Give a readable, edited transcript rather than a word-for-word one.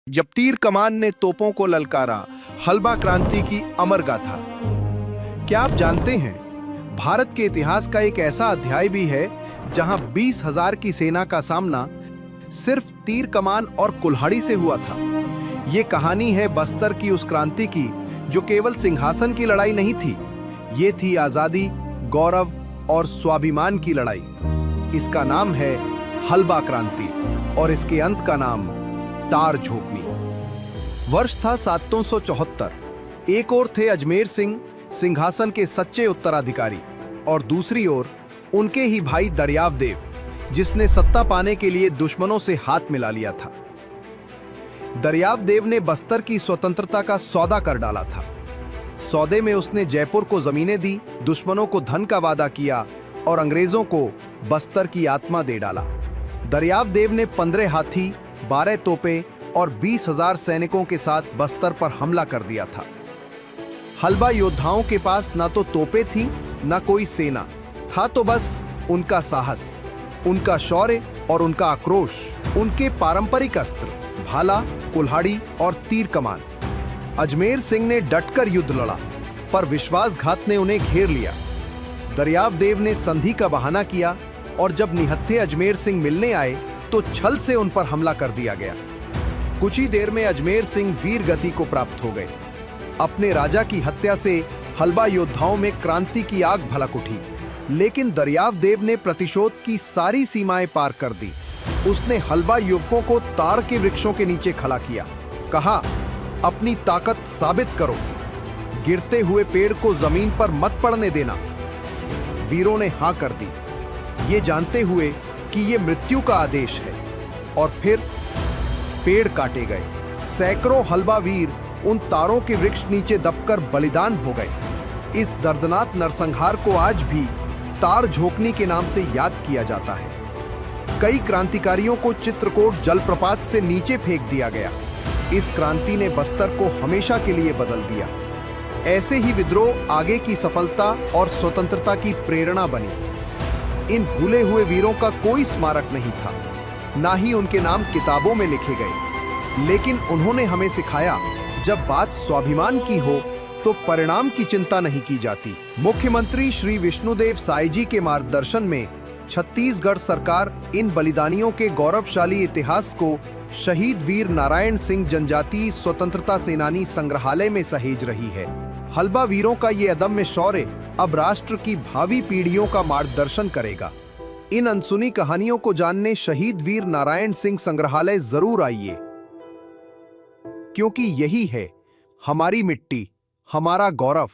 जब तीर कमान ने तोपों को ललकारा, हलबा क्रांति की अमर गाथा। क्या आप जानते हैं, भारत के इतिहास का एक ऐसा अध्याय भी है जहां 20,000 की सेना का सामना सिर्फ तीर कमान और कुल्हाड़ी से हुआ था। ये कहानी है बस्तर की उस क्रांति की जो केवल सिंहासन की लड़ाई नहीं थी, ये थी आजादी, गौरव और स्वाभिमान की लड़ाई। इसका नाम है हलबा क्रांति और इसके अंत का नाम तार झोंकनी। वर्ष था 774। एक ओर थे अजमेर सिंह, सिंहासन के सच्चे उत्तराधिकारी, और दूसरी ओर उनके ही भाई दरियाव देव, जिसने सत्ता पाने के लिए दुश्मनों से हाथ मिला लिया था। दरियाव देव ने बस्तर की स्वतंत्रता का सौदा कर डाला था। सौदे में उसने जयपुर को जमीनें दी, दुश्मनों को धन का वादा किया और अंग्रेजों को बस्तर की आत्मा दे डाला। दरियाव देव ने 15 हाथी, 12 तोपें और 20,000 सैनिकों के साथ बस्तर पर हमला कर दिया था। हलबा योद्धाओं के पास ना तो तोपें थीं, ना कोई सेना था, तो बस उनका साहस, उनका शौर्य और उनका आक्रोश, उनके पारंपरिक अस्त्र भाला, कुल्हाड़ी और तीर कमान। अजमेर सिंह ने डटकर युद्ध लड़ा, पर विश्वासघात ने उन्हें घेर लिया। दरियाव देव ने संधि का बहाना किया और जब निहत्थे अजमेर सिंह मिलने आए तो छल से उन पर हमला कर दिया गया। कुछ ही देर में अजमेर सिंह वीर गति को प्राप्त हो गए। अपने राजा की हत्या से हलबा योद्धाओं में क्रांति की आग भड़क उठी, लेकिन दरियाव देव ने प्रतिशोध की सारी सीमाएं पार कर दी। उसने हलबा युवकों को ताड़ के वृक्षों के नीचे खड़ा किया, कहा, अपनी ताकत साबित करो, गिरते हुए पेड़ को जमीन पर मत पड़ने देना। वीरों ने हां कर दी, ये जानते हुए कि ये मृत्यु का आदेश है, और फिर पेड़ काटे गए। सैकड़ों हलबा वीर उन तारों के वृक्ष नीचे दबकर बलिदान हो गए। इस दर्दनाक नरसंहार को आज भी तार झोंकनी के नाम से याद किया जाता है। कई क्रांतिकारियों को चित्रकूट जलप्रपात से नीचे फेंक दिया गया। इस क्रांति ने बस्तर को हमेशा के लिए बदल दिया। ऐसे ही विद्रोह आगे की सफलता और स्वतंत्रता की प्रेरणा बनी। इन भूले हुए वीरों का कोई स्मारक नहीं था, ना ही उनके नाम किताबों में लिखे गए, लेकिन उन्होंने हमें सिखाया, जब बात स्वाभिमान की हो तो परिणाम की चिंता नहीं की जाती। मुख्यमंत्री श्री विष्णुदेव साय जी के मार्गदर्शन में छत्तीसगढ़ सरकार इन बलिदानियों के गौरवशाली इतिहास को शहीद वीर नारायण सिंह जनजातीय स्वतंत्रता सेनानी संग्रहालय में सहेज रही है। हलबा वीरों का ये अदम्य शौर्य अब राष्ट्र की भावी पीढ़ियों का मार्गदर्शन करेगा। इन अनसुनी कहानियों को जानने शहीद वीर नारायण सिंह संग्रहालय जरूर आइए, क्योंकि यही है हमारी मिट्टी, हमारा गौरव।